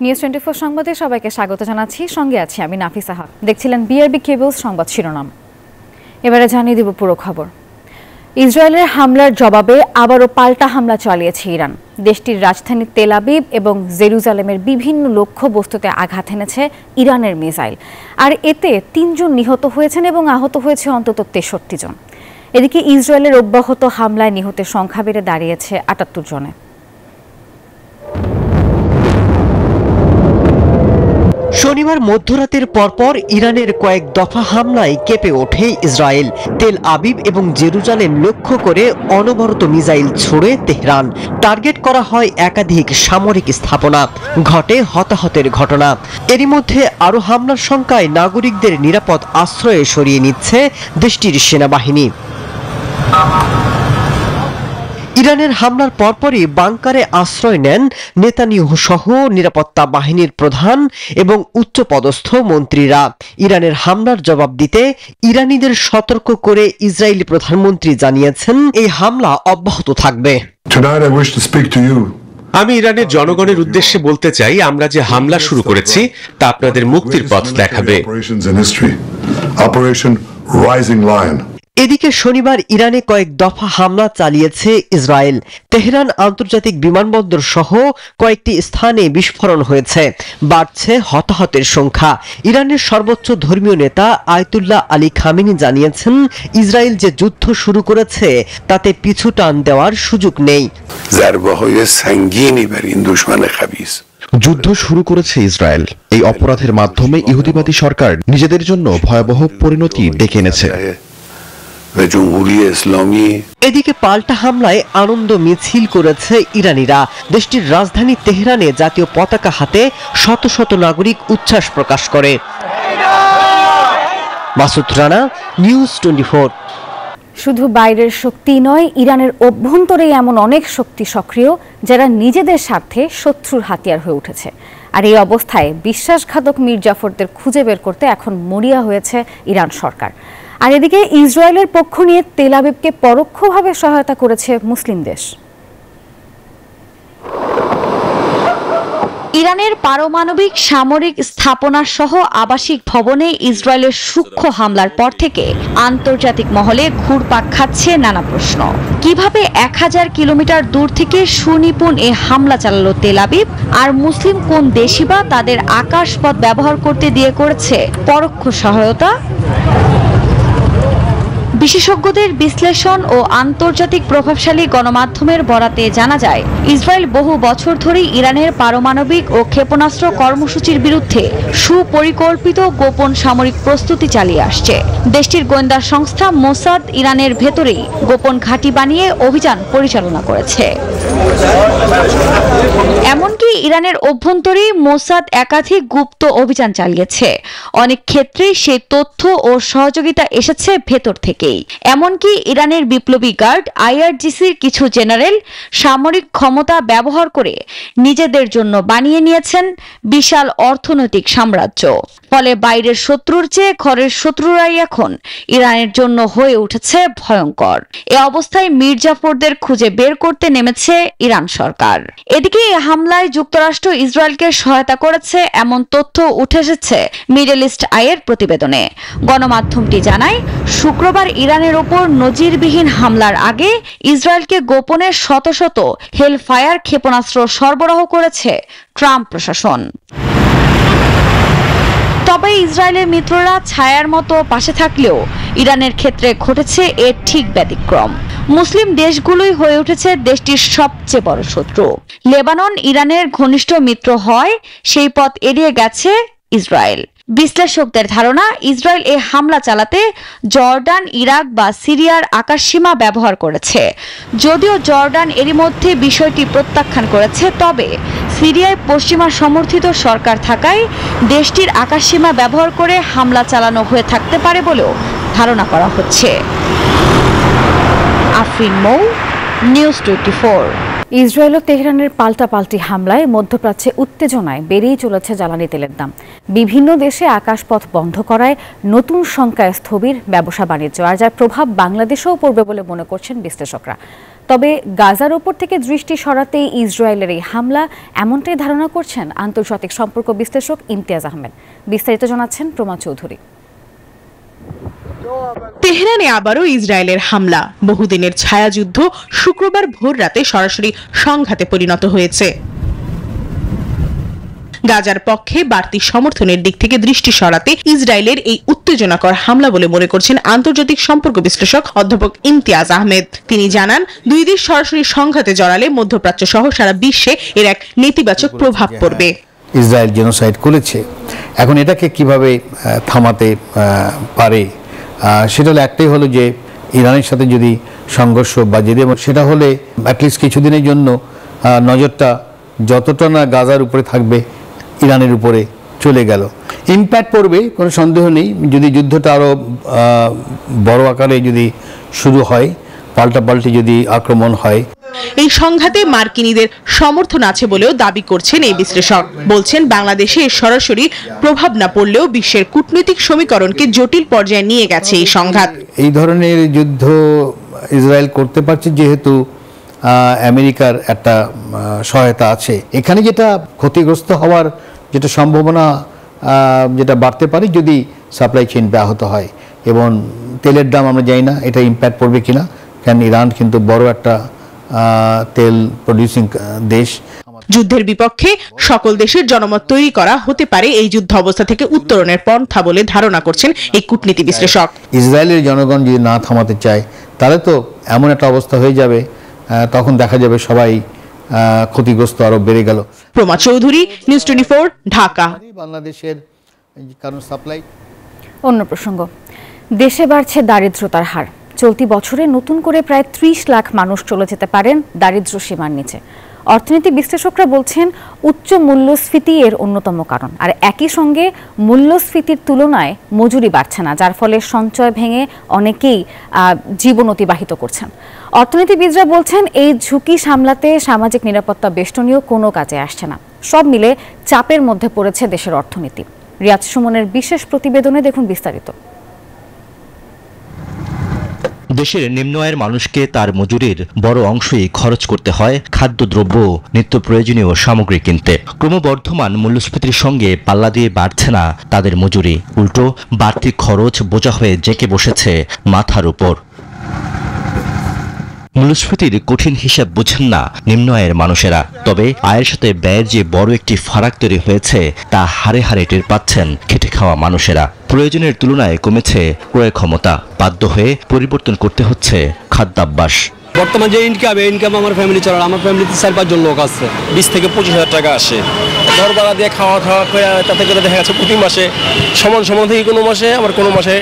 News 24 সংবাদে সবাইকে স্বাগত জানাচ্ছি। সঙ্গে আছি আমি নাফিসা হক। দেখছিলেন বিআরবি কেবলস সংবাদ শিরোনাম। এবারে জানিয়ে দেব পুরো খবর। ইসরায়েলের হামলার জবাবে আবারও পাল্টা হামলা চালিয়েছে ইরান। দেশটির রাজধানী তেল আবিব এবং জেরুজালেমের বিভিন্ন লক্ষ্যবস্তুতে আঘাত এনেছে ইরানের মিসাইল। আর এতে 3 জন নিহত হয়েছেন এবং আহত হয়েছে অন্তত 63 জন। এদিকে ইসরায়েলের অব্যাহত হামলায় নিহতের সংখ্যা বেড়ে দাঁড়িয়েছে 78 জনে। শনিবার মধ্যরাতের পরপর ইরানের কয়েক দফা হামলায় কেঁপে ওঠে ইসরায়েল। তেল আবিব এবং জেরুজালেম লক্ষ্য করে অনবরত মিসাইল ছুড়ে তেহরান। টার্গেট করা হয় একাধিক সামরিক স্থাপনা, ঘটে হতাহতের ঘটনা। এরই মধ্যে আরও হামলার শঙ্কায় নাগরিকদের নিরাপদ আশ্রয়ে সরিয়ে নিচ্ছে দেশটির সেনাবাহিনী। ইরানের হামলার পরপরই বাংকারে আশ্রয় নেন নেতানিয়াহু সহ নিরাপত্তা বাহিনীর প্রধান এবং উচ্চপদস্থ মন্ত্রীরা। ইরানের হামলার জবাব দিতে ইরানিদের সতর্ক করে ইসরায়েলি প্রধানমন্ত্রী জানিয়েছেন এই হামলা অব্যাহত থাকবে। আমি ইরানের জনগণের উদ্দেশ্যে বলতে চাই, আমরা যে হামলা শুরু করেছি তা আপনাদের মুক্তির পথ দেখাবে। এদিকে শনিবার ইরানে কয়েক দফা হামলা চালিয়েছে ইসরায়েল। তেহরান আন্তর্জাতিক বিমানবন্দর সহ কয়েকটি স্থানে বিস্ফোরণ হয়েছে, বাড়ছে হতাহতের সংখ্যা। ইরানের সর্বোচ্চ ধর্মীয় নেতা আয়াতুল্লাহ আলী খামেনি জানিয়েছেন, ইসরায়েল যে যুদ্ধ শুরু করেছে তাতে পিছু টান দেওয়ার সুযোগ নেই। যুদ্ধ শুরু করেছে ইসরায়েল। এই অপরাধের মাধ্যমে ইহুদিবাদী সরকার নিজেদের জন্য ভয়াবহ পরিণতি ডেকে এনেছে। এদিকে পাল্টা হামলায় আনন্দ মিছিল করেছে ইরানিরা। দেশটির রাজধানী তেহরানে জাতীয় পতাকা হাতে শত শত নাগরিক উচ্ছ্বাস প্রকাশ করে। মাসুদ রানা, নিউজ 24। শুধু বাইরের শক্তি নয়, ইরানের অভ্যন্তরে এমন অনেক শক্তি সক্রিয় যারা নিজেদের স্বার্থে শত্রুর হাতিয়ার হয়ে উঠেছে। আর এই অবস্থায় বিশ্বাসঘাতক মীর জাফরদের খুঁজে বের করতে এখন মরিয়া হয়েছে ইরান সরকার। আর এদিকে ইসরায়েলের পক্ষ নিয়ে তেল আবিবকে পরোক্ষভাবে সহায়তা করেছে মুসলিম দেশ। ইরানের পারমাণবিক সামরিক স্থাপনা সহ আবাসিক ভবনে ইসরায়েলের সূক্ষ্ম হামলার পর থেকে আন্তর্জাতিক মহলে ঘুরপাক খাচ্ছে নানা প্রশ্ন। কিভাবে 1000 কিলোমিটার দূর থেকে সুনিপুণ এ হামলা চালালো তেল আবিব? আর মুসলিম কোন দেশই বা তাদের আকাশপথ ব্যবহার করতে দিয়ে করেছে পরোক্ষ সহায়তা? বিশেষজ্ঞদের বিশ্লেষণ ও আন্তর্জাতিক প্রভাবশালী গণমাধ্যমের বরাতে জানা যায়, ইসরায়েল বহু বছর ধরেই ইরানের পারমাণবিক ও ক্ষেপণাস্ত্র কর্মসূচির বিরুদ্ধে সুপরিকল্পিত গোপন সামরিক প্রস্তুতি চালিয়ে আসছে। দেশটির গোয়েন্দা সংস্থা মোসাদ ইরানের ভেতরেই গোপন ঘাঁটি বানিয়ে অভিযান পরিচালনা করেছে। এমনকি ইরানের অভ্যন্তরেই মোসাদ একাধিক গুপ্ত অভিযান চালিয়েছে। অনেক ক্ষেত্রেই সেই তথ্য ও সহযোগিতা এসেছে ভেতর থেকে। এমনকি ইরানের বিপ্লবী গার্ড আইআরজিসির কিছু জেনারেল সামরিক ক্ষমতা ব্যবহার করে নিজেদের জন্য বানিয়ে নিয়েছেন বিশাল অর্থনৈতিক সাম্রাজ্য। ফলে বাইরের শত্রুর চেয়ে ঘরের শত্রুরাই এখন ইরানের জন্য হয়ে উঠেছে ভয়ঙ্কর। এ অবস্থায় মীর জাফরদের খুঁজে বের করতে নেমেছে ইরান সরকার। এদিকে এই হামলায় যুক্তরাষ্ট্র ইসরায়েলকে সহায়তা করেছে এমন তথ্য উঠে এসেছে মিডল ইস্ট আইয়ের প্রতিবেদনে। গণমাধ্যমটি জানায়, শুক্রবার ইরানের ওপর নজিরবিহীন হামলার আগে ইসরায়েলকে গোপনে শত শত হেলফায়ার ক্ষেপণাস্ত্র সরবরাহ করেছে ট্রাম্প প্রশাসন। তবে ইসরায়েলের মিত্ররা ছায়ার মতো পাশে থাকলেও ইরানের ক্ষেত্রে ঘটেছে এর ঠিক ব্যতিক্রম। মুসলিম দেশগুলোই হয়ে উঠেছে দেশটির সবচেয়ে বড় শত্রু। লেবানন ইরানের ঘনিষ্ঠ মিত্র হয়, সেই পথ এড়িয়ে গেছে ইসরায়েল। বিশ্লেষকদের ধারণা, ইসরায়েল এই হামলা চালাতে জর্ডান, ইরাক বা সিরিয়ার আকাশসীমা ব্যবহার করেছে। যদিও জর্ডান এরই মধ্যে বিষয়টি প্রত্যাখ্যান করেছে, তবে সিরিয়ায় পশ্চিমা সমর্থিত সরকার থাকায় দেশটির আকাশসীমা ব্যবহার করে হামলা চালানো হয়ে থাকতে পারে বলেও ধারণা করা হচ্ছে। আফরিন মৌ, নিউজ 24। ইসরায়েল ও তেহরানের পাল্টাপাল্টি হামলায় মধ্যপ্রাচ্যে উত্তেজনায় বেড়েই চলেছে জ্বালানি তেলের দাম। বিভিন্ন দেশে আকাশপথ বন্ধ করায় নতুন শঙ্কায় স্থবির ব্যবসা বাণিজ্য, আর যার প্রভাব বাংলাদেশেও পড়বে বলে মনে করছেন বিশ্লেষকরা। তবে গাজার ওপর থেকে দৃষ্টি সরাতেই ইসরায়েলের এই হামলা, এমনটাই ধারণা করছেন আন্তর্জাতিক সম্পর্ক বিশ্লেষক ইমতিয়াজ আহমেদ। বিস্তারিত জানাচ্ছেন প্রমা চৌধুরী। তেহরানে আবারও ইসরায়েলের হামলা, বহুদিনের ছায়াযুদ্ধ শুক্রবার ভোর রাতে সরাসরি সংঘাতে পরিণত হয়েছে। গাজার পক্ষে বাড়তি সমর্থনের দিক থেকে দৃষ্টি সরাতে ইসরায়েলের এই উত্তেজনাকর হামলা বলে মনে করছেন আন্তর্জাতিক সম্পর্ক বিশ্লেষক অধ্যাপক ইমতিয়াজ আহমেদ। তিনি জানান, দুই দেশ সরাসরি সংঘাতে জড়ালে মধ্যপ্রাচ্য সহ সারা বিশ্বে এর এক নেতিবাচক প্রভাব পড়বে। ইসরায়েল জেনোসাইড করেছে, এখন এটাকে কিভাবে থামাতে পারে, সেটা হলো একটাই হলো যে ইরানের সাথে যদি সংঘর্ষ বা যদি সেটা হলে অ্যাটলিস্ট কিছুদিনের জন্য নজরটা যতটা না গাজার উপরে থাকবে ইরানের উপরে চলে গেল। ইম্প্যাক্ট পড়বে, কোনো সন্দেহ নেই। যদি যুদ্ধটা আরও বড় আকারে যদি শুরু হয়, পাল্টাপাল্টি যদি আক্রমণ হয়। এই সংঘাতে মার্কিনীদের সমর্থন আছে বলেও দাবি করছেন এই বিশ্লেষক। বলছেন, বাংলাদেশে এর সরাসরি প্রভাব না পড়লেও বিশ্বের কূটনৈতিক সমীকরণকে জটিল পর্যায়ে নিয়ে গেছে এই সংঘাত। এই ধরনের যুদ্ধ ইসরায়েল করতে পারছে যেহেতু আমেরিকার একটা সহায়তা আছে। এখানে যেটা ক্ষতিগ্রস্ত হওয়ার যেটা সম্ভাবনা যেটা বাড়তে পারে যদি সাপ্লাই চেইন ব্যাহত হয়, এবং তেলের দাম আমরা জানি না এটা ইম্প্যাক্ট পড়বে কিনা, কারণ ইরান কিন্তু বড় একটা তেল প্রডিউসিং দেশ। যুদ্ধের বিপক্ষে সকল দেশের জনমত তৈরি করা হতে পারে এই যুদ্ধ অবস্থা থেকে উত্তরণের পন্থা বলে ধারণা করছেন এই কূটনীতি বিশ্লেষক। ইসরায়েলের জনগণ যদি না থামাতে চায় তাহলে তো এমন একটা অবস্থা হয়ে যাবে, তখন দেখা যাবে সবাই ক্ষতিগ্রস্ত আরো বেড়ে গেল। প্রমা চৌধুরী, নিউজ 24, ঢাকা। বাংলাদেশের কারণ সাপ্লাই। অন্য প্রসঙ্গ, দেশে বাড়ছে দারিদ্রতার হার। চলতি বছরে নতুন করে প্রায় 30 লাখ মানুষ চলে যেতে পারেন দারিদ্র্য সীমার নিচে। অর্থনীতি বিশ্লেষকরা বলছেন, উচ্চ মূল্যস্ফীতি এর অন্যতম কারণ। আর একই সঙ্গে মূল্যস্ফীতির তুলনায় মজুরি বাড়ছে না, যার ফলে সঞ্চয় ভেঙে অনেকেই জীবন অতিবাহিত করছেন। অর্থনীতিবিদরা বলছেন, এই ঝুঁকি সামলাতে সামাজিক নিরাপত্তা বেষ্টনীয় কোনো কাজে আসছে না। সব মিলে চাপের মধ্যে পড়েছে দেশের অর্থনীতি। রিয়াজ সুমনের বিশেষ প্রতিবেদনে দেখুন বিস্তারিত। দেশের নিম্ন আয়ের মানুষকে তার মজুরির বড় অংশই খরচ করতে হয় খাদ্যদ্রব্য, নিত্য প্রয়োজনীয় সামগ্রী কিনতে। ক্রমবর্ধমান মূল্যস্ফীতির সঙ্গে পাল্লা দিয়ে বাড়ছে না তাদের মজুরি, উল্টো বাড়তি খরচ বোঝা হয়ে জেঁকে বসেছে মাথার উপর। মূল্যস্ফীতির কঠিন হিসাব বুঝেন না নিম্ন আয়ের মানুষেরা, তবে আয়ের সাথে ব্যয়ের যে বড় একটি ফারাক তৈরি হয়েছে তা হারে হারে টের পাচ্ছেন খেটে খাওয়া মানুষেরা। প্রয়োজনের তুলনায় কমেছে ক্রয় ক্ষমতা, বাধ্য হয়ে পরিবর্তন করতে হচ্ছে খাদ্যাভ্যাস। বর্তমান যে ইনকাম আমার ফ্যামিলি চলার, আমার ফ্যামিলিতে 4-5 জন লোক আছে, 20 থেকে 25 হাজার টাকা আসে। ঘর ভাড়া দিয়ে খাওয়া করে তাতে করে দেখা যাচ্ছে প্রতি মাসে সমান থেকে কোনো মাসে আবার কোনো মাসে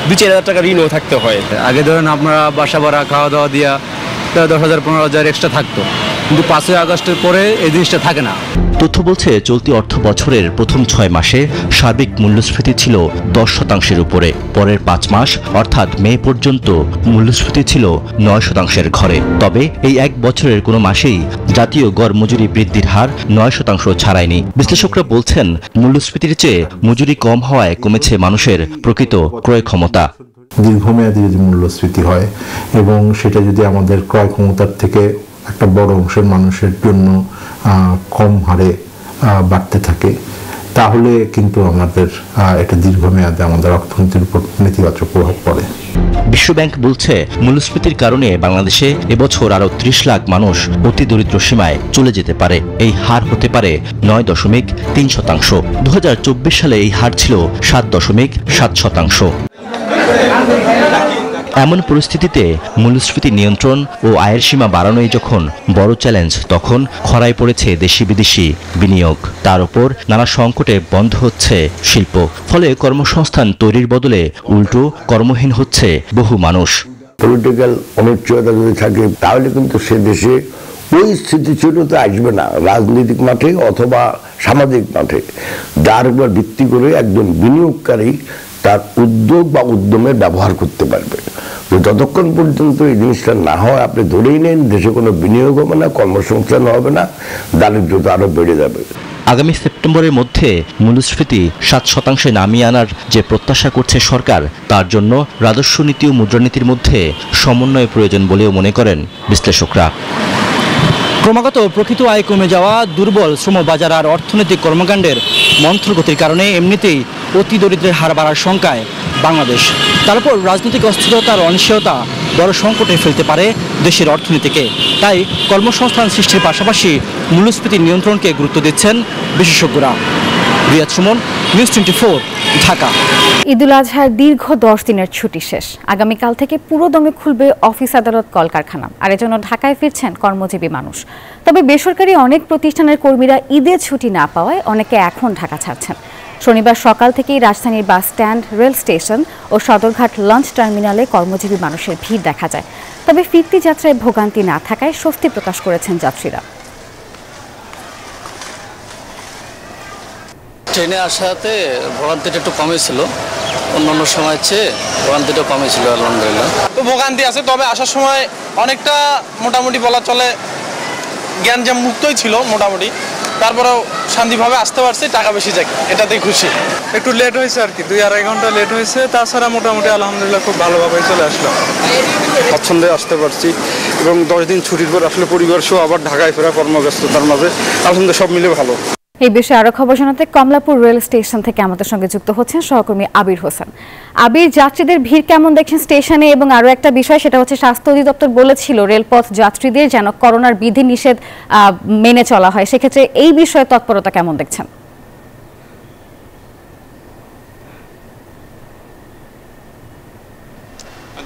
2-4 হাজার টাকা ঋণও থাকতে হয়। আগে ধরেন আপনারা বাসা ভাড়া, খাওয়া দাওয়া দিয়া 10,000-15,000 এক্সট্রা থাকতো, কিন্তু 5ই আগস্টের পরে এই জিনিসটা থাকে না। তথ্য বলছে, চলতি অর্থ বছরের প্রথম 6 মাসে সার্বিক মূল্যস্ফীতি ছিল 10% উপরে। পরের 5 মাস অর্থাৎ মে পর্যন্ত মূল্যস্ফীতি ছিল 9% ঘরে। তবে এই 1 বছরের কোনো মাসেই জাতীয় গড় মজুরি বৃদ্ধির হার 9% ছাড়ায়নি। বিশ্লেষকরা বলছেন, মূল্যস্ফীতির চেয়ে মজুরি কম হওয়ায় কমেছে মানুষের প্রকৃত ক্রয় ক্ষমতা। দীর্ঘমেয়াদী যদি মূল্যস্ফীতি হয় এবং সেটা যদি আমাদের ক্রয় ক্ষমতার থেকে একটা বড় অংশের মানুষের জন্য কম হারে বাড়তে থাকে, তাহলে কিন্তু আমাদের এটা দীর্ঘমেয়াদে আমাদের অর্থনীতির উপর নেতিবাচক প্রভাব পড়ে। বিশ্বব্যাংক বলছে, মূল্যস্ফীতির কারণে বাংলাদেশে এবছর আরও 30 লাখ মানুষ অতি দরিদ্র সীমায় চলে যেতে পারে। এই হার হতে পারে 9.3%। 2024 সালে এই হার ছিল 7.7%। এমন পরিস্থিতিতে মূল্যস্ফীতি নিয়ন্ত্রণ ও আয়ের সীমা বাড়ানোই যখন বড় চ্যালেঞ্জ, তখন খরায় পড়েছে দেশি বিদেশি বিনিয়োগ। তার উপর নানা সংকটে বন্ধ হচ্ছে শিল্প, ফলে কর্মসংস্থান তৈরির বদলে উল্টো কর্মহীন হচ্ছে বহু মানুষ। পলিটিক্যাল অনিশ্চয়তা যদি থাকে তাহলে কিন্তু সে দেশে ওই স্থিতিশীলতা আসবে না, রাজনৈতিক মাঠে অথবা সামাজিক মাঠে, যার উপর ভিত্তি করে একজন বিনিয়োগকারী তার উদ্যোগ বা উদ্যমে ব্যবহার করতে পারবে। যতক্ষণ পর্যন্ত এই জিনিসটা না হয়, আপনি ধরেই নেন দেশে কোনো বিনিয়োগ হবে না, কর্মসংস্থান হবে না, দারিদ্রতা আরো বেড়ে যাবে। আগামী সেপ্টেম্বরের মধ্যে মূল্যস্ফীতি 7% নামিয়ে আনার যে প্রত্যাশা করছে সরকার, তার জন্য রাজস্ব নীতি ও মুদ্রানীতির মধ্যে সমন্বয় প্রয়োজন বলেও মনে করেন বিশ্লেষকরা। ক্রমাগত প্রকৃত আয় কমে যাওয়া, দুর্বল শ্রমবাজার আর অর্থনৈতিক কর্মকাণ্ডের মন্থরগতির কারণে এমনিতেই অতি দরিদ্রের হার বাড়ার শঙ্কায় বাংলাদেশ। তারপর রাজনৈতিক অস্থিরতা আর অনিশ্চয়তা বড় সংকটে ফেলতে পারে দেশের অর্থনীতিকে। তাই কর্মসংস্থান সৃষ্টির পাশাপাশি মূল্যস্ফীতি নিয়ন্ত্রণকে গুরুত্ব দিচ্ছেন বিশেষজ্ঞরা। রিয়াদ সুমন, নিউজ 24, ঢাকা। ঈদুল আজহার দীর্ঘ 10 দিনের ছুটি শেষ। আগামীকাল থেকে পুরোদমে খুলবে অফিস, আদালত, কলকারখানা। আর এজন্য ঢাকায় ফিরছেন কর্মজীবী মানুষ। তবে বেসরকারি অনেক প্রতিষ্ঠানের কর্মীরা ঈদের ছুটি না পাওয়ায় অনেকে এখন ঢাকা ছাড়ছেন। শনিবার সকাল থেকেই রাজধানীর বাস স্ট্যান্ড, রেল স্টেশন ও সদরঘাট লঞ্চ টার্মিনালে কর্মজীবী মানুষের ভিড় দেখা যায়। তবে ফিরতি যাত্রায় ভোগান্তি না থাকায় স্বস্তি প্রকাশ করেছেন যাত্রীরা। ট্রেনে আসাতে ভোগান্তিটা একটু কমই ছিল, অন্যান্য সময় চেয়ে ভোগান্তিটা কমই ছিল আলহামদুলিল্লাহ। তো ভোগান্তি আছে, তবে আসার সময় অনেকটা মোটামুটি বলা চলে জ্ঞানজাম মুক্তই ছিল মোটামুটি। তারপরেও শান্তিভাবে আসতে পারছি, টাকা বেশি যাক, এটাতেই খুশি। একটু লেট হয়েছে আর কি, 2-2.5 ঘন্টা লেট হয়েছে। তাছাড়া মোটামুটি আলহামদুলিল্লাহ খুব ভালোভাবে চলে আসলাম। পছন্দে আসতে পারছি এবং 10 দিন ছুটির পর আসলে পরিবার সহ আবার ঢাকায় ফেরা কর্মব্যস্ততার মাঝে আলহামদুলিল্লাহ সব মিলে ভালো। এই বিষয়ে আরো খবর জানাতে কমলাপুর রেল স্টেশন থেকে আমাদের সঙ্গে যুক্ত হচ্ছেন সহকর্মী আবির হোসেন। আবির, যাত্রীদের ভিড় কেমন দেখছেন স্টেশনে? এবং আরো একটা বিষয়, সেটা হচ্ছে স্বাস্থ্য অধিদপ্তর বলেছিল রেলপথ যাত্রীদের যেন করোনার বিধি নিষেধ মেনে চলা হয়। সেক্ষেত্রে এই বিষয়ে তৎপরতা কেমন দেখছেন?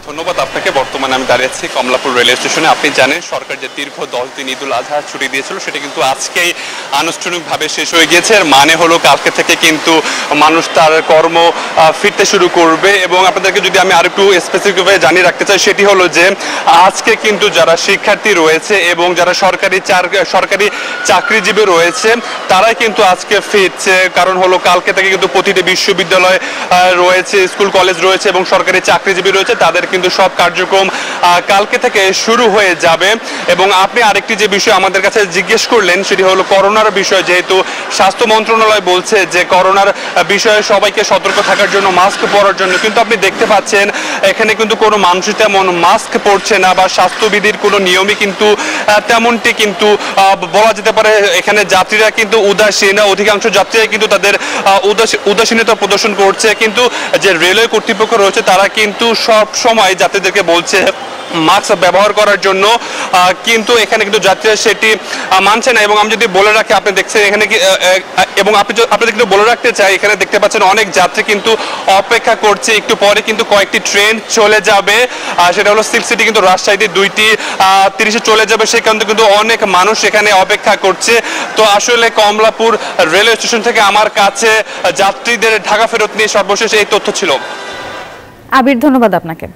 ধন্যবাদ আপনাকে। বর্তমানে আমি দাঁড়িয়ে আছি কমলাপুর রেলওয়ে স্টেশনে। আপনি জানেন সরকার যে দীর্ঘ 10 দিন ঈদুল আজহার ছুটি দিয়েছিল সেটা কিন্তু আজকেই আনুষ্ঠানিকভাবে শেষ হয়ে গিয়েছে। এর মানে হলো কালকে থেকে কিন্তু মানুষ তার কর্ম ফিরতে শুরু করবে। এবং আপনাদেরকে যদি আমি আর একটু স্পেসিফিকভাবে জানিয়ে রাখতে চাই, সেটি হলো যে আজকে কিন্তু যারা শিক্ষার্থী রয়েছে এবং যারা সরকারি চাকরিজীবী রয়েছে তারাই কিন্তু আজকে ফিরছে। কারণ হলো কালকে থেকে কিন্তু প্রতিটি বিশ্ববিদ্যালয় রয়েছে, স্কুল কলেজ রয়েছে এবং সরকারি চাকরিজীবী রয়েছে, তাদের কিন্তু সব কার্যক্রম কালকে থেকে শুরু হয়ে যাবে। এবং আপনি আরেকটি যে বিষয় আমাদের কাছে জিজ্ঞেস করলেন সেটি হলো করোনার বিষয়। যেহেতু স্বাস্থ্য মন্ত্রণালয় বলছে যে করোনার বিষয়ে সবাইকে সতর্ক থাকার জন্য মাস্ক পরার জন্য, কিন্তু আপনি দেখতে পাচ্ছেন এখানে কিন্তু কোনো মানুষই তেমন মাস্ক পরছে না বা স্বাস্থ্যবিধির কোনো নিয়মই কিন্তু তেমনটি কিন্তু বলা যেতে পারে। এখানে যাত্রীরা কিন্তু উদাসীন, অধিকাংশ যাত্রীরা কিন্তু তাদের উদাসীনতা প্রদর্শন করছে। কিন্তু যে রেলওয়ে কর্তৃপক্ষ রয়েছে তারা কিন্তু সব সময় যাত্রীদেরকে বলছে মাস্ক ব্যবহার করার জন্য, কিন্তু এখানে কিন্তু যাত্রীরা সেটি মানছে না। এবং আমি যদি বলে রাখি, আপনি দেখছেন এখানে কি, এবং আপনাদের কিন্তু বলে রাখতে চাই, এখানে দেখতে পাচ্ছেন অনেক যাত্রী কিন্তু অপেক্ষা করছে। একটু পরে কিন্তু কয়েকটি ট্রেন চলে যাবে, সেটা হলো সিল্ক সিটি কিন্তু রাজশাহীতে 2:30 চলে যাবে। সেখানে কিন্তু অনেক মানুষ এখানে অপেক্ষা করছে। তো আসলে কমলাপুর রেলওয়ে স্টেশন থেকে আমার কাছে যাত্রীদের ঢাকা ফেরত নিয়ে সর্বশেষ এই তথ্য ছিল। আবির, ধন্যবাদ আপনাকে।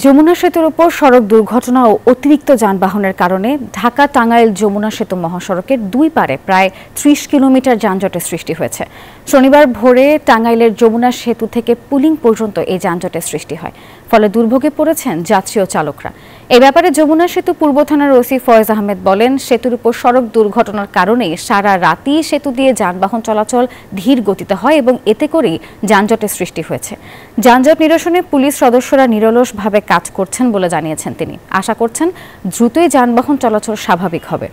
যমুনা সেতুর উপর সড়ক দুর্ঘটনা ও অতিরিক্ত যানবাহনের কারণে ঢাকা টাঙ্গাইল যমুনা সেতু মহাসড়কের দুই পারে প্রায় 30 কিলোমিটার যানজটের সৃষ্টি হয়েছে। শনিবার ভোরে টাঙ্গাইলের যমুনা সেতু থেকে পুলিং পর্যন্ত এই যানজটের সৃষ্টি হয়, ফলে দুর্ভোগে পড়েছেন যাত্রী ও চালকরা। এই ব্যাপারে যমুনা সেতু পূর্ব থানার ওসি ফয়েজ আহমেদ বলেন, সেতুর উপর সড়ক দুর্ঘটনার কারণে সারা রাতই সেতু দিয়ে যানবাহন চলাচল ধীর গতিতে হয় এবং এতে করেই যানজটের সৃষ্টি হয়েছে। যানজট নিরসনে পুলিশ সদস্যরা নিরলসভাবে কাজ করছেন বলে জানিয়েছেন তিনি। আশা করছেন দ্রুতই যানবাহন চলাচল স্বাভাবিক হবে।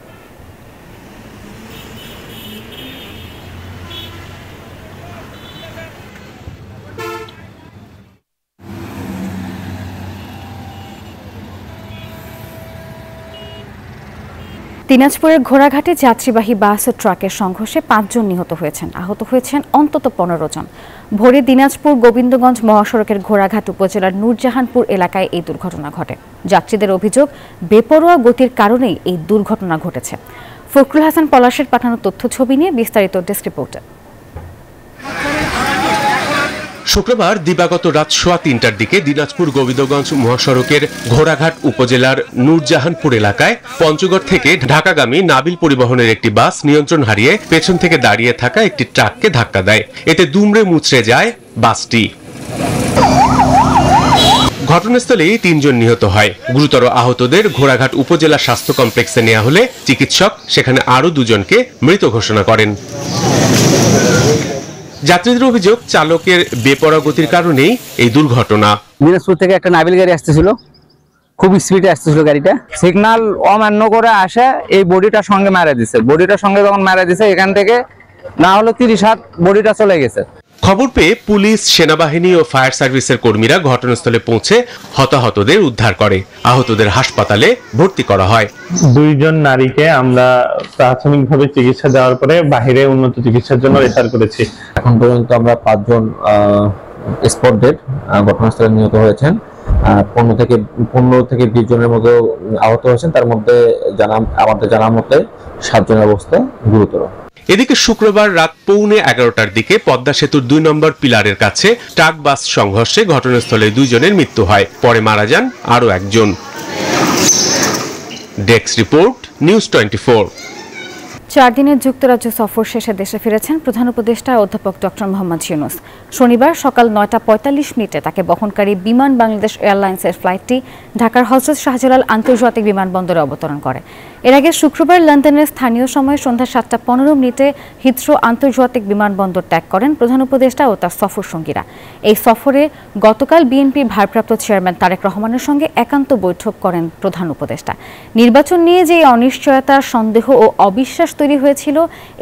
দিনাজপুরের ঘোড়াঘাটে যাত্রীবাহী বাস ও ট্রাকের সংঘর্ষে 5 জন নিহত হয়েছেন, আহত হয়েছেন অন্তত 15 জন। ভোরে দিনাজপুর গোবিন্দগঞ্জ মহাসড়কের ঘোড়াঘাট উপজেলার নূরজাহানপুর এলাকায় এই দুর্ঘটনা ঘটে। যাত্রীদের অভিযোগ, বেপরোয়া গতির কারণেই এই দুর্ঘটনা ঘটেছে। ফখরুল হাসান পলাশের পাঠানো তথ্য ছবি নিয়ে বিস্তারিত ডেস্ক রিপোর্টে। শুক্রবার দিবাগত রাত 3:15টার দিকে দিনাজপুর গোবিন্দগঞ্জ মহাসড়কের ঘোড়াঘাট উপজেলার নূরজাহানপুর এলাকায় পঞ্চগড় থেকে ঢাকাগামী নাবিল পরিবহনের একটি বাস নিয়ন্ত্রণ হারিয়ে পেছন থেকে দাঁড়িয়ে থাকা একটি ট্রাককে ধাক্কা দেয়। এতে দুমড়ে মুচড়ে যায় বাসটি। ঘটনাস্থলেই 3 জন নিহত হয়। গুরুতর আহতদের ঘোড়াঘাট উপজেলা স্বাস্থ্য কমপ্লেক্সে নেওয়া হলে চিকিৎসক সেখানে আরো 2 জনকে মৃত ঘোষণা করেন। যাত্রীদের অভিযোগ, চালকের বেপরোয়া গতির কারণেই এই দুর্ঘটনা। দিনাজপুর থেকে একটা নাবিল গাড়ি আসতেছিল, খুব স্পিডে আসতেছিল গাড়িটা, সিগন্যাল অমান্য করে আসে এই বডিটার সঙ্গে মারা দিছে। বডিটার সঙ্গে যখন মারা দিছে এখান থেকে না হলো 30 হাত বডিটা চলে গেছে। খবর পেয়ে পুলিশ, সেনাবাহিনী ও ফায়ার সার্ভিসের কর্মীরা ঘটনাস্থলে পৌঁছে হতাহতদের উদ্ধার করে। আহতদের হাসপাতালে ভর্তি করা হয়। 2 জন নারীকে আমরা প্রাথমিকভাবে চিকিৎসা দেওয়ার পরে বাইরে উন্নত চিকিৎসার জন্য রেফার করেছি। এখন পর্যন্ত আমরা 5 জন স্পট ডেড ঘটনাস্থলে নিহত হয়েছেন। 15 থেকে 20 জনের মতো আহত হয়েছেন। তার মধ্যে আমাদের জানার মতে 7 জনের অবস্থা গুরুতর। এদিকে শুক্রবার রাত 11:15টার দিকে পদ্মা সেতুর 2 নম্বর পিলারের কাছে ট্রাক বাস সংঘর্ষে ঘটনাস্থলে 2 জনের মৃত্যু হয়। পরে মারা যান আরো 1 জন। Desk report, news 24। 4 দিনের যুক্তরাজ্য সফর শেষে দেশে ফিরেছেন প্রধান উপদেষ্টা অধ্যাপক ডক্টর মোহাম্মদ ইউনূস। শনিবার সকাল 9:45 তাকে বহনকারী বিমান বাংলাদেশ এয়ারলাইন্সের ফ্লাইটটি ঢাকার হযরত শাহজালাল আন্তর্জাতিক বিমানবন্দরে অবতরণ করে। এর আগে শুক্রবার লন্ডনের স্থানীয় সময় সন্ধ্যা 7:15 হিথ্রো আন্তর্জাতিক বিমানবন্দর ত্যাগ করেন প্রধান উপদেষ্টা ও তার সফর সঙ্গীরা। এই সফরে গতকাল বিএনপির ভারপ্রাপ্ত চেয়ারম্যান তারেক রহমানের সঙ্গে একান্ত বৈঠক করেন প্রধান উপদেষ্টা। নির্বাচন নিয়ে যে অনিশ্চয়তা, সন্দেহ ও অবিশ্বাস তৈরি হয়েছিল,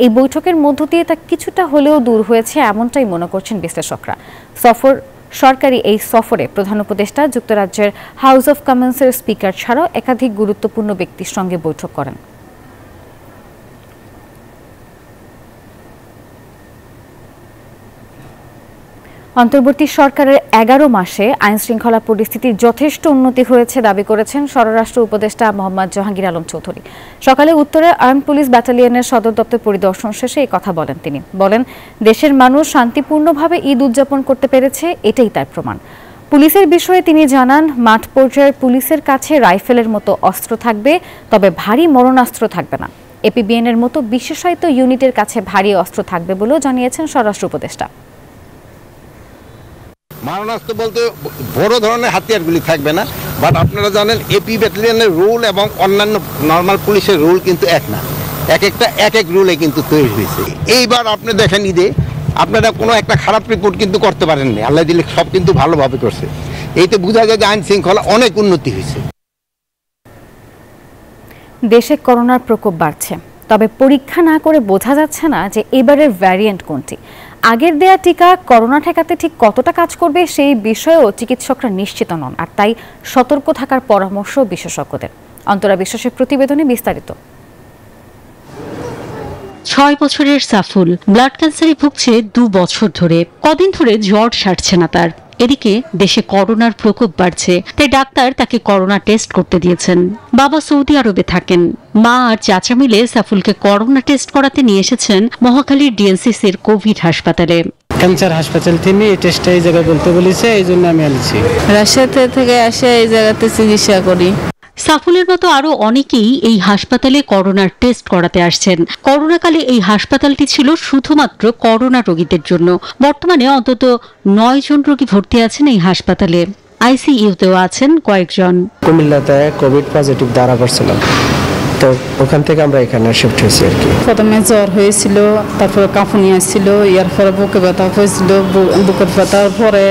এই বৈঠকের মধ্য দিয়ে তা কিছুটা হলেও দূর হয়েছে, এমনটাই মনে করছেন বিশ্লেষকরা। সরকারি এই সফরে প্রধান উপদেষ্টা যুক্তরাজ্যের হাউস অব কমন্সের স্পিকার ছাড়াও একাধিক গুরুত্বপূর্ণ ব্যক্তির সঙ্গে বৈঠক করেন। অন্তর্বর্তী সরকারের 11 মাসে আইন শৃঙ্খলা পরিস্থিতির যথেষ্ট উন্নতি হয়েছে দাবি করেছেন স্বরাষ্ট্র উপদেষ্টা মোহাম্মদ জাহাঙ্গীর আলম চৌধুরী। সকালে উত্তরে আর্ম পুলিশ ব্যাটালিয়নের সদর দপ্তর পরিদর্শন শেষে এই কথা বলেন তিনি। বলেন, দেশের মানুষ শান্তিপূর্ণভাবে ঈদ উদযাপন করতে পেরেছে, এটাই তার প্রমাণ। পুলিশের বিষয়ে তিনি জানান, মাঠ পর্যায়ের পুলিশের কাছে রাইফেলের মতো অস্ত্র থাকবে, তবে ভারী মরণাস্ত্র থাকবে না। এপিবিএনের মতো বিশেষায়িত ইউনিটের কাছে ভারী অস্ত্র থাকবে বলেও জানিয়েছেন স্বরাষ্ট্র উপদেষ্টা। মারণাস্ত্র বলতে বড় ধরনের হাতিয়ারগুলি থাকবে না, বাট আপনারা জানেন এপি ব্যাটালিয়নের রুল এবং অন্যান্য নর্মাল পুলিশের রুল কিন্তু এক না, এক এক রুলে কিন্তু তৈরি হয়েছে। এইবার আপনি দেখেন ঈদে আপনারা কোনো একটা খারাপ রিপোর্ট কিন্তু করতে পারেননি, আল্লাহ দিলে সব কিন্তু ভালোভাবে করছে। এইতে বোঝা যায় যে আইন শৃঙ্খলা অনেক উন্নতি হয়েছে। দেশে করোনার প্রকোপ বাড়ছে, তবে পরীক্ষা না করে বোঝা যাচ্ছে না যে এবারের ভ্যারিয়েন্ট কোনটি। আগের দেয়া টিকা করোনা ঠেকাতে ঠিক কতটা কাজ করবে সেই বিষয়েও চিকিৎসকরা নিশ্চিত নন, আর তাই সতর্ক থাকার পরামর্শ বিশেষজ্ঞদের। অন্তরা বিশ্বাসের প্রতিবেদনে বিস্তারিত। 6 বছরের সাফুল ব্লাড ক্যান্সারে ভুগছে 2 বছর ধরে। কদিন ধরে জ্বর সারছে না তার। এদিকে দেশে করোনার প্রকোপ বাড়ছে, তাই ডাক্তার তাকে করোনা টেস্ট করতে দিয়েছেন। বাবা সৌদি আরবে থাকেন। মা আর চাচা মিলে সাফুলকে করোনা টেস্ট করাতে নিয়ে এসেছেন মহাখালীর ডিএনসিসির কোভিড হাসপাতালে। ক্যান্সার হাসপাতাল থেকে এই টেস্টটা এই জায়গায় বলতে বলেছে, এই জন্য আমি আনছি। রাজশাহী থেকে এসে এই জায়গাতে চিকিৎসা করি। সাফুলের মতো আরো অনেকেই এই হাসপাতালে করোনার টেস্ট করাতে আসছেন। করোনাকালে এই হাসপাতালটি ছিল শুধুমাত্র করোনা রোগীদের জন্য। বর্তমানে অন্তত 9 জন রোগী ভর্তি আছেন এই হাসপাতালে। আইসিইউতেও আছেন কয়েকজন। কুমিল্লাতে কোভিড পজিটিভ ধরা পড়ছিলাম, তো ওখান থেকে আমরা এখানে শিফট হয়েছি আর কি। প্রথমে জ্বর হয়েছিল, তারপরে কাঁপুনি আসছিল, এর পরে বুকে ব্যথা হয়েছিল, বুকের ব্যথার পরে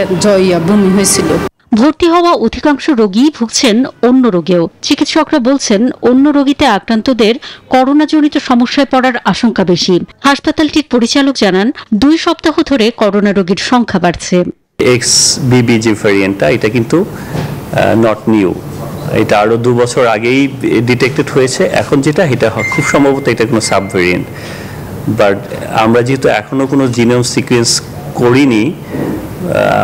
বমি হয়েছিল। ভর্তি হওয়া অধিকাংশ রোগী ভুগছেন অন্য রোগেও। চিকিৎসকরা বলছেন, অন্য রোগীতে আক্রান্তদের করোনাজনিত সমস্যায় পড়ার আশঙ্কা বেশি। হাসপাতালটির পরিচালক জানান, 2 সপ্তাহ ধরে করোনা রোগীর সংখ্যা বাড়ছে। XBB যে ভ্যারিয়েন্টটা, এটা কিন্তু নট নিউ, এটা আরো 2 বছর আগেই ডিটেক্টেড হয়েছে। এখন যেটা, এটা খুব সম্ভবত এটা কোনো সাব ভ্যারিয়েন্ট, বাট আমরা যেহেতু এখনো কোনো জিনোম সিকোয়েন্স করিনি,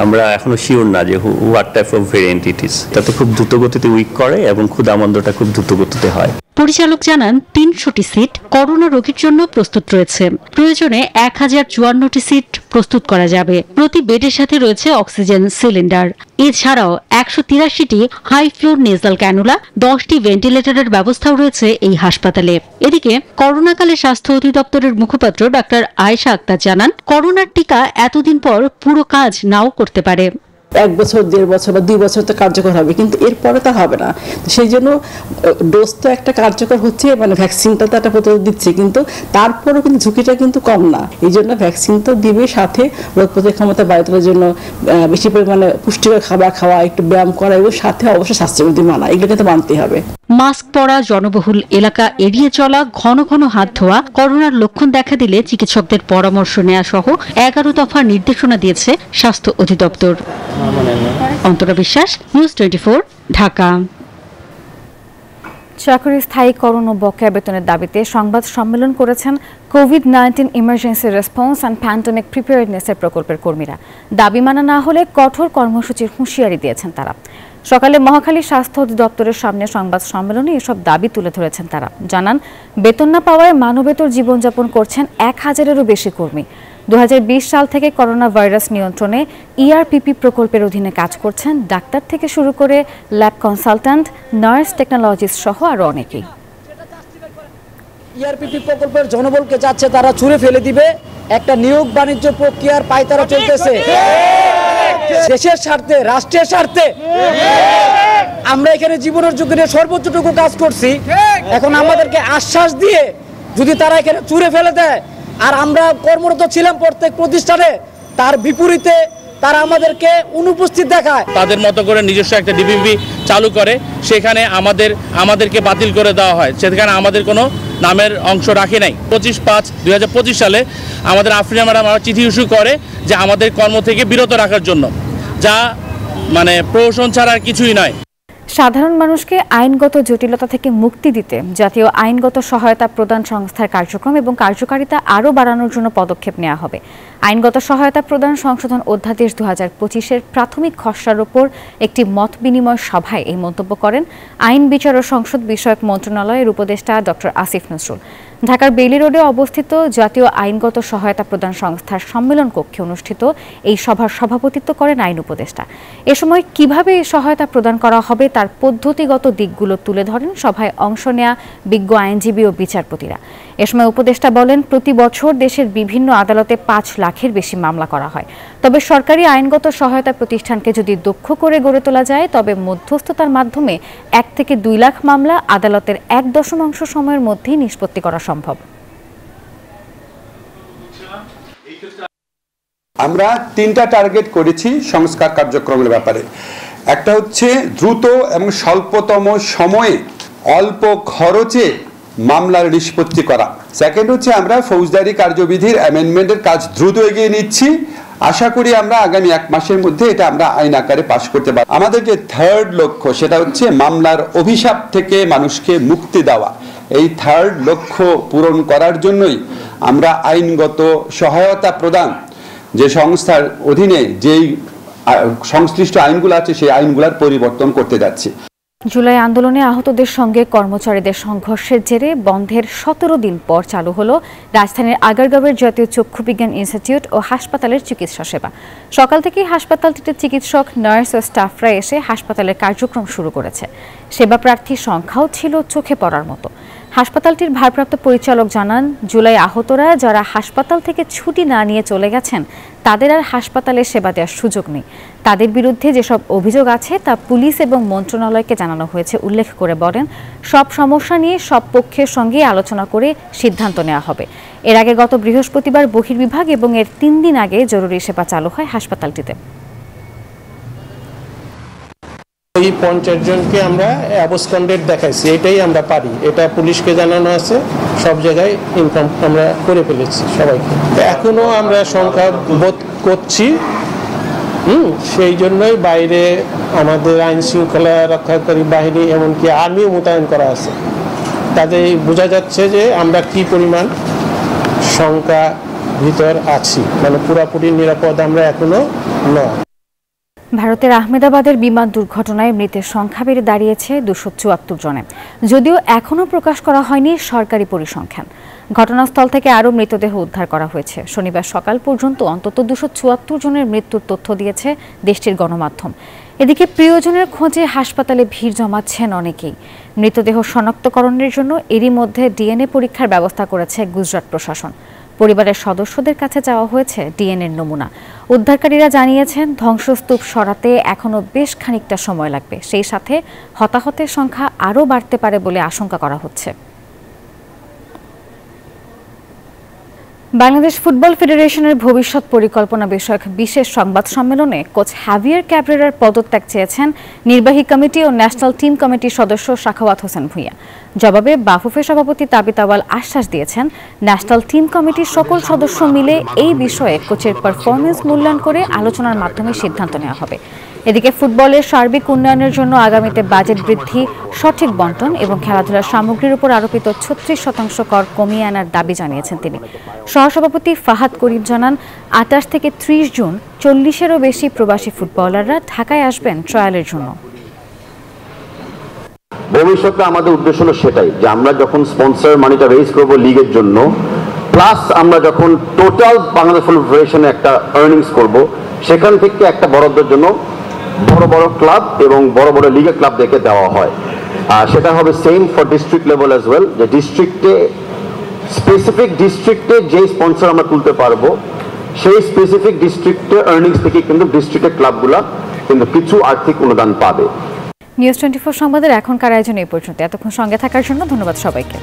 আমরা এখনো শিওর না যে what type of variant it is. তাতে খুব দ্রুত গতিতে উইক করে এবং ক্ষুধামন্দটা খুব দ্রুত গতিতে হয়। পরিচালক জানান, 300টি সিট করোনা রোগীর জন্য প্রস্তুত রয়েছে। প্রয়োজনে 1054টি সিট প্রস্তুত করা যাবে। প্রতি বেডের সাথে রয়েছে অক্সিজেন সিলিন্ডার। এছাড়াও 183টি হাই ফ্লো নেজাল ক্যানুলা, 10টি ভেন্টিলেটরের ব্যবস্থাও রয়েছে এই হাসপাতালে। এদিকে করোনাকালে স্বাস্থ্য অধিদপ্তরের মুখপাত্র ডাক্তার আয়েশা আক্তার জানান, করোনার টিকা এতদিন পর পুরো কাজ নাও করতে পারে। 1 বছর 1.5 বছর বা 2 বছর তো কার্যকর হবে, কিন্তু এরপরে তা হবে না। সেই জন্য ডোজ তো একটা কার্যকর হচ্ছে, মানে ভ্যাকসিনটা তো একটা প্রতিরোধ দিচ্ছে, কিন্তু তারপরেও কিন্তু ঝুঁকিটা কিন্তু কম না। এই জন্য ভ্যাকসিন তো দিবে, সাথে রোগ প্রতিরোধ ক্ষমতা বাড়িয়ে তোলার জন্য বেশি পরিমাণে পুষ্টিকর খাবার খাওয়া, একটু ব্যায়াম করা এবং সাথে অবশ্যই স্বাস্থ্যবিধি মানা, এগুলো কিন্তু মানতে হবে। মাস্ক পরা, জনবহুল এলাকা এড়িয়ে চলা, ঘন ঘন হাত ধোয়া, করোনার লক্ষণ দেখা দিলে চিকিৎসকদের পরামর্শ নেওয়া সহ 11 দফা নির্দেশনা দিয়েছে স্বাস্থ্য অধিদপ্তর। অন্তরা বিশ্বাস, নিউজ 24, ঢাকা। চাকরি স্থায়ীকরণ ও বকেয়া বেতনের দাবিতে সংবাদ সম্মেলন করেছেন কোভিড-19 ইমার্জেন্সি রেসপন্স অ্যান্ড প্যান্ডেমিক প্রিপেয়ারনেসের প্রকল্পের কর্মীরা। দাবি মানা না হলে কঠোর কর্মসূচির হুঁশিয়ারি দিয়েছেন তারা। সকালে মহাখালী স্বাস্থ্য অধিদপ্তরের সামনে সংবাদ সম্মেলনে এসব দাবি তুলে ধরেছেন তারা। জানান, বেতন না পাওয়ায় মানবেতর জীবনযাপন করছেন 1000-এরও বেশি কর্মী। 2020 সাল থেকে করোনা ভাইরাস নিয়ন্ত্রণে ইআরপিপি প্রকল্পের অধীনে কাজ করছেন ডাক্তার থেকে শুরু করে ল্যাব কনসালট্যান্ট, নার্স, টেকনোলজিস্ট সহ আরও অনেকেই। ইআরপিপি প্রকল্পের জনবলকে যাচ্ছে তারা ছুঁড়ে ফেলে দিবে, একটা নিয়োগ বাণিজ্য প্রক্রিয়ার পায়তারা চলতেছে। দেশের স্বার্থে, রাষ্ট্রের স্বার্থে আমরা এখানে জীবনের ঝুঁকি নিয়ে সর্বোচ্চটুকু কাজ করছি। এখন আমাদেরকে আশ্বাস দিয়ে যদি তারা এখানে ছুঁড়ে ফেলে দেয়, আর আমরা কর্মরত ছিলাম প্রত্যেক প্রতিষ্ঠানে, তার বিপরীতে তারা আমাদেরকে অনুপস্থিত দেখায়। তাদের মতো করে নিজস্ব একটা ডিপিপি চালু করে, সেখানে আমাদেরকে বাতিল করে দেওয়া হয়, সেখানে আমাদের কোনো নামের অংশ রাখে নাই। 25/5/2025 সালে আমাদের আফরিনা ম্যাডাম চিঠি ইস্যু করে যে আমাদের কর্ম থেকে বিরত রাখার জন্য, যা মানে প্রহসন ছাড়া আর কিছুই নয়। সাধারণ মানুষকে আইনগত জটিলতা থেকে মুক্তি দিতে জাতীয় আইনগত সহায়তা প্রদান সংস্থার কার্যক্রম এবং কার্যকারিতা আরও বাড়ানোর জন্য পদক্ষেপ নেওয়া হবে। আইনগত সহায়তা প্রদান সংশোধন অধ্যাদেশ 2025-এর প্রাথমিক খসড়ার ওপর একটি মত বিনিময় সভায় এই মন্তব্য করেন আইন বিচার ও সংসদ বিষয়ক মন্ত্রণালয়ের উপদেষ্টা ডক্টর আসিফ নজরুল। ঢাকার বেইলি রোডে অবস্থিত জাতীয় আইনগত সহায়তা প্রদান সংস্থার সম্মেলন কক্ষে অনুষ্ঠিত এই সভার সভাপতিত্ব করেন আইন উপদেষ্টা। এ সময় কিভাবে এই সহায়তা প্রদান করা হবে তার পদ্ধতিগত দিকগুলো তুলে ধরেন সভায় অংশ নেয়া বিজ্ঞ আইনজীবী ও বিচারপতিরা। এ সময় উপদেষ্টা বলেন, প্রতি বছর দেশের বিভিন্ন আদালতে 5 লাখের বেশি মামলা করা হয়। তবে সরকারি আইনগত সহায়তা প্রতিষ্ঠানকে যদি দক্ষ করে গড়ে তোলা যায়, তবে মধ্যস্থতার মাধ্যমে 1 থেকে 2 লাখ মামলা আদালতের 1 সময়ের মধ্যেই নিষ্পত্তি করা সম্ভব। আমরা 3টা টার্গেট করেছি সংস্কার কার্যক্রমের ব্যাপারে। একটা হচ্ছে দ্রুত এবং স্বল্পতম সময়ে অল্প খরচে মামলার নিষ্পত্তি করা। সেকেন্ড হচ্ছে আমরা ফৌজদারি কার্যবিধির অ্যামেন্ডমেন্টের কাজ দ্রুত এগিয়ে নিচ্ছি। আশা করি আমরা আগামী 1 মাসের মধ্যে এটা আমরা আইন আকারে পাশ করতে পারব। আমাদের যে থার্ড লক্ষ্য, সেটা হচ্ছে মামলার অভিশাপ থেকে মানুষকে মুক্তি দেওয়া। এই থার্ড লক্ষ্য পূরণ করার জন্যই আমরা আইনগত সহায়তা প্রদান যে সংস্থার অধীনে যেই সংশ্লিষ্ট আইনগুলো আছে সেই আইনগুলোর পরিবর্তন করতে যাচ্ছি। জুলাই আন্দোলনে আহতদের সঙ্গে কর্মচারীদের সংঘর্ষের জেরে বন্ধের 17 দিন পর চালু হলো রাজধানীর আগারগাঁওয়ের জাতীয় চক্ষু বিজ্ঞান ইনস্টিটিউট ও হাসপাতালের চিকিৎসা সেবা। সকাল থেকেই হাসপাতালটিতে চিকিৎসক, নার্স ও স্টাফরা এসে হাসপাতালের কার্যক্রম শুরু করেছে। সেবা প্রার্থীর সংখ্যাও ছিল চোখে পড়ার মতো। হাসপাতালটির ভারপ্রাপ্ত পরিচালক জানান, জুলাই আহতরা যারা হাসপাতাল থেকে ছুটি না নিয়ে চলে গেছেন, তাদের আর হাসপাতালে সেবা দেওয়ার সুযোগ নেই। তাদের বিরুদ্ধে যেসব অভিযোগ আছে তা পুলিশ এবং মন্ত্রণালয়কে জানানো হয়েছে উল্লেখ করে বলেন, সব সমস্যা নিয়ে সব পক্ষের সঙ্গে আলোচনা করে সিদ্ধান্ত নেওয়া হবে। এর আগে গত বৃহস্পতিবার বহির্বিভাগ এবং এর 3 দিন আগে জরুরি সেবা চালু হয় হাসপাতালটিতে। এই 50 জনকে আমরা অ্যাবসকন্ডেড দেখাইছি, এটাই আমরা পারি, এটা পুলিশকে জানানো আছে, সব জায়গায় ইনফর্ম আমরা করে ফেলেছি সবাইকে। এখনো আমরা সংখ্যা বোধ করছি, সেই জন্যই বাইরে আমাদের আইন শৃঙ্খলা রক্ষাকারী বাহিনী এমনকি আর্মিও মোতায়েন করা আছে। তাদের বোঝা যাচ্ছে যে আমরা কি পরিমাণ সংখ্যা ভিতর আছি, মানে পুরোপুরি নিরাপদ আমরা এখনো নয়। ভারতের আহমেদাবাদের বিমান দুর্ঘটনায় মৃতের সংখ্যা বেড়ে দাঁড়িয়েছে 274 জনে। যদিও এখনও প্রকাশ করা হয়নি সরকারি পরিসংখ্যান। ঘটনাস্থল থেকে আরও মৃতদেহ উদ্ধার করা হয়েছে। শনিবার সকাল পর্যন্ত অন্তত 274 জনের মৃত্যুর তথ্য দিয়েছে দেশটির গণমাধ্যম। এদিকে প্রিয়জনের খোঁজে হাসপাতালে ভিড় জমাচ্ছেন অনেকেই। মৃতদেহ শনাক্তকরণের জন্য এরই মধ্যে ডিএনএ পরীক্ষার ব্যবস্থা করেছে গুজরাট প্রশাসন। পরিবারের সদস্যদের কাছে চাওয়া হয়েছে ডিএনএর নমুনা। উদ্ধারকারীরা জানিয়েছেন ধ্বংসস্তূপ সরাতে এখনো বেশ খানিকটা সময় লাগবে, সেই সাথে হতাহতের সংখ্যা আরও বাড়তে পারে বলে আশঙ্কা করা হচ্ছে। বাংলাদেশ ফুটবল ফেডারেশনের ভবিষ্যৎ পরিকল্পনা বিষয়ক বিশেষ সংবাদ সম্মেলনে কোচ হাভিয়ার ক্যাবরেরার পদত্যাগ চেয়েছেন নির্বাহী কমিটি ও ন্যাশনাল টিম কমিটির সদস্য সাখাওয়াত হোসেন ভূঁইয়া। জবাবে বাফুফে সভাপতি তাবিত আওয়াল আশ্বাস দিয়েছেন ন্যাশনাল টিম কমিটির সকল সদস্য মিলে এই বিষয়ে কোচের পারফরমেন্স মূল্যায়ন করে আলোচনার মাধ্যমে সিদ্ধান্ত নেওয়া হবে। এদিকে ফুটবলের সার্বিক উন্নয়নের জন্য আগামীতে বাজেট বৃদ্ধি, সঠিক বণ্টন এবং খেলাধুলার সামগ্রীর উপর আরোপিত 36% কর কমিয়ে আনার দাবি জানিয়েছেন তিনি। সহসভাপতি ফাহাদ করিম জানান 28 থেকে 30 জুন 40-এরও বেশি প্রবাসী ফুটবলাররা ঢাকায় আসবেন ট্রায়ালের জন্য। ভবিষ্যতে আমাদের উদ্দেশ্য হলো সেটাই, যে আমরা যখন স্পন্সর মানিটা রেজ করবো লিগের জন্য, প্লাস আমরা যখন টোটাল বাংলাদেশ ফুটবল ফেডারেশনে একটা আর্নিংস করব, সেখান থেকে একটা বরাদ্দের জন্য বড় বড় ক্লাব এবং বড় বড় লিগের ক্লাবদেরকে দেওয়া হয়। সেটা হবে same for district level as well, যে ডিস্ট্রিক্টে স্পেসিফিক ডিস্ট্রিক্টে যে স্পন্সর আমরা তুলতে পারবো, সেই স্পেসিফিক ডিস্ট্রিক্টে আর্নিংস থেকে কিন্তু ডিস্ট্রিক্টের ক্লাবগুলা কিন্তু কিছু আর্থিক অনুদান পাবে। নিউজ 24 সংবাদের এখনকার আয়োজন এই পর্যন্ত। এতক্ষণ সঙ্গে থাকার জন্য ধন্যবাদ সবাইকে।